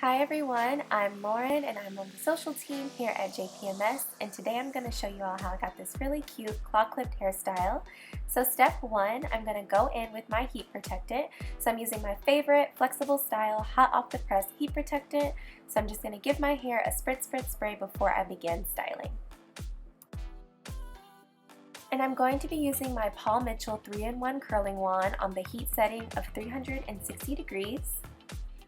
Hi everyone, I'm Lauren and I'm on the social team here at JPMS, and today I'm going to show you all how I got this really cute claw clipped hairstyle. So step one, I'm going to go in with my heat protectant. So I'm using my favorite flexible style hot off the press heat protectant. So I'm just going to give my hair a spray before I begin styling. And I'm going to be using my Paul Mitchell 3-in-1 curling wand on the heat setting of 360 degrees.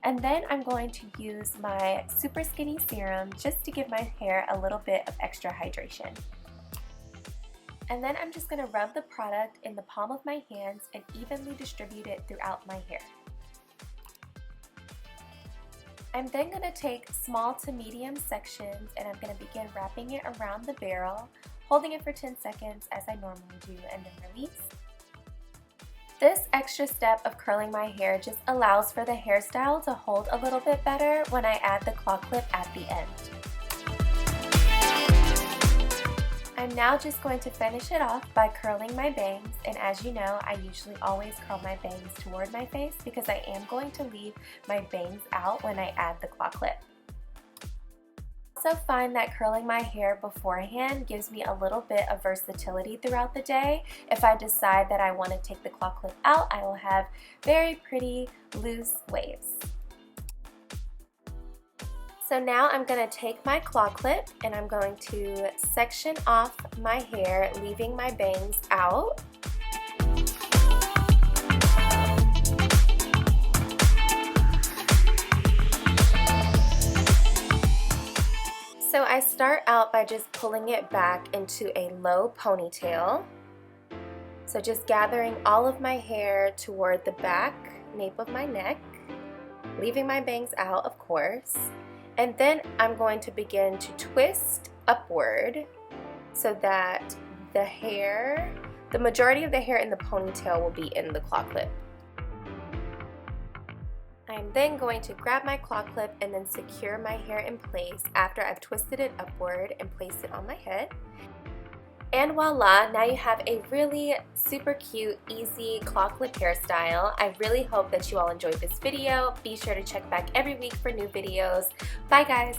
And then I'm going to use my super skinny serum just to give my hair a little bit of extra hydration. And then I'm just going to rub the product in the palm of my hands and evenly distribute it throughout my hair. I'm then going to take small to medium sections and I'm going to begin wrapping it around the barrel, holding it for 10 seconds as I normally do, and then release. This extra step of curling my hair just allows for the hairstyle to hold a little bit better when I add the claw clip at the end. I'm now just going to finish it off by curling my bangs, and as you know, I usually always curl my bangs toward my face because I am going to leave my bangs out when I add the claw clip. I also find that curling my hair beforehand gives me a little bit of versatility throughout the day. If I decide that I want to take the claw clip out, I will have very pretty loose waves. So now I'm going to take my claw clip and I'm going to section off my hair, leaving my bangs out. So I start out by just pulling it back into a low ponytail. So just gathering all of my hair toward the back nape of my neck, leaving my bangs out, of course. And then I'm going to begin to twist upward so that the majority of the hair in the ponytail will be in the claw clip. I'm then going to grab my claw clip and then secure my hair in place after I've twisted it upward and placed it on my head. And voila, now you have a really super cute, easy claw clip hairstyle. I really hope that you all enjoyed this video. Be sure to check back every week for new videos. Bye guys!